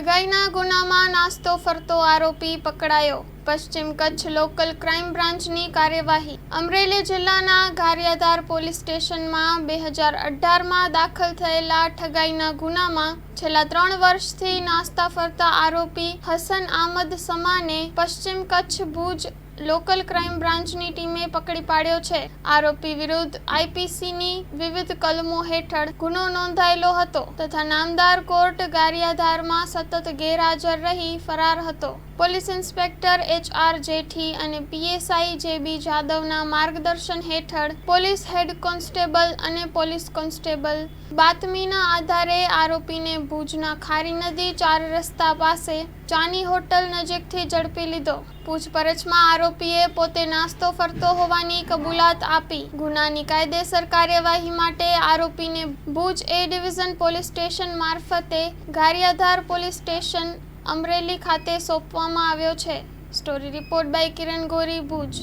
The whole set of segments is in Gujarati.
ઠગાઈના ગુનામાં નાસ્તો ફરતો આરોપી પકડાયો. પશ્ચિમ કચ્છ લોકલ ક્રાઇમ બ્રાન્ચની કાર્યવાહી. અમરેલી જિલ્લાના ગારિયાધાર પોલીસ સ્ટેશનમાં 2018માં દાખલ થયેલા ઠગાઈના ગુનામાં છેલ્લા 3 વર્ષથી નાસ્તા ફરતા આરોપી હસન આમદ સમાને પશ્ચિમ કચ્છ ભુજ લોકલ ક્રાઇમ બ્રાન્ચની ટીમે પકડી પાડ્યો છે. આરોપી વિરુદ્ધ આઈપીસીની વિવિધ કલમો હેઠળ ગુનો નોંધાયેલો હતો તથા નામદાર કોર્ટ ગારિયાધારમાં સતત ગેરહાજર રહી ફરાર હતો. પોલીસ ઇન્સ્પેક્ટર HR જેઠી અને PSI JB જાદવના માર્ગદર્શન હેઠળ પોલીસ હેડ કોન્સ્ટેબલ અને પોલીસ કોન્સ્ટેબલ બાતમીના આધારે આરોપીને ભુજના ખારી નદી 4 રસ્તા પાસે ચાની હોટલ નજીકથી ઝડપી લીધો. પૂછપરછમાં આરોપીએ પોતે નાસ્તો ફરતો હોવાની કબૂલાત આપી. ગુનાની કાયદેસર કાર્યવાહી માટે આરોપીને Bhuj A division police station મારફતે ગારિયાધાર પોલીસ સ્ટેશન અમરેલી ખાતે સોંપવામાં આવ્યો છે. સ્ટોરી રિપોર્ટ બાય કિરણ ગોરી, ભુજ.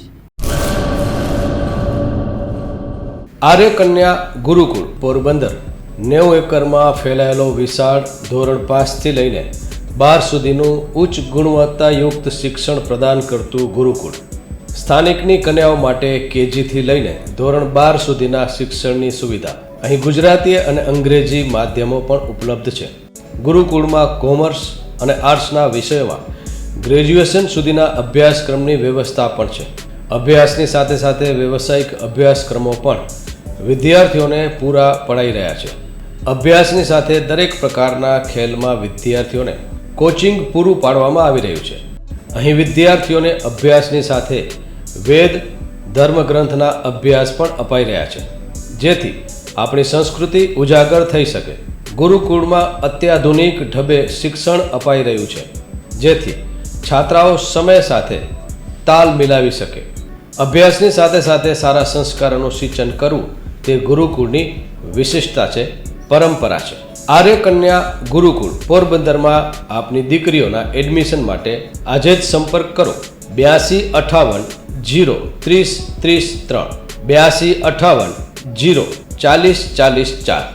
આર્ય કન્યા ગુરુકુળ પોરબંદર 90 એકરમાં ફેલાયેલો વિશાળ ધોરણ 5 થી લઈને 12 સુધીનું ઉચ્ચ ગુણવત્તાયુક્ત શિક્ષણ પ્રદાન કરતું ગુરુકુળ. સ્થાનિકની કન્યાઓ માટે KG થી લઈને ધોરણ 12 સુધીના શિક્ષણની સુવિધા. અહીં ગુજરાતી અને અંગ્રેજી માધ્યમો પણ ઉપલબ્ધ છે. ગુરુકુળમાં કોમર્સ અને આર્ટ્સના વિષયોમાં ગ્રેજ્યુએશન સુધીના અભ્યાસક્રમની વ્યવસ્થા પણ છે. અભ્યાસની સાથે સાથે વ્યવસાયિક અભ્યાસક્રમો પણ વિદ્યાર્થીઓને પૂરા પડાઈ રહ્યા છે. અભ્યાસની સાથે દરેક પ્રકારના ખેલમાં વિદ્યાર્થીઓને કોચિંગ પૂરું પાડવામાં આવી રહ્યું છે. અહીં વિદ્યાર્થીઓને અભ્યાસની સાથે વેદ ધર્મગ્રંથના અભ્યાસ પણ અપાઈ રહ્યા છે, જેથી આપણી સંસ્કૃતિ ઉજાગર થઈ શકે. ગુરુકુળમાં અત્યાધુનિક ઢબે શિક્ષણ અપાઈ રહ્યું છે, જેથી છાત્રાઓ સમય સાથે તાલ મિલાવી શકે. અભ્યાસની સાથે સાથે સારા સંસ્કારોનું સિંચન કરવું તે ગુરુકુળની વિશિષ્ટતા છે, પરંપરા છે. આર્ય કન્યા ગુરુકુળ પોરબંદરમાં આપની દીકરીઓના એડમિશન માટે આજે જ સંપર્ક કરો. 8258 0 30 33 8258 0 40 40 4.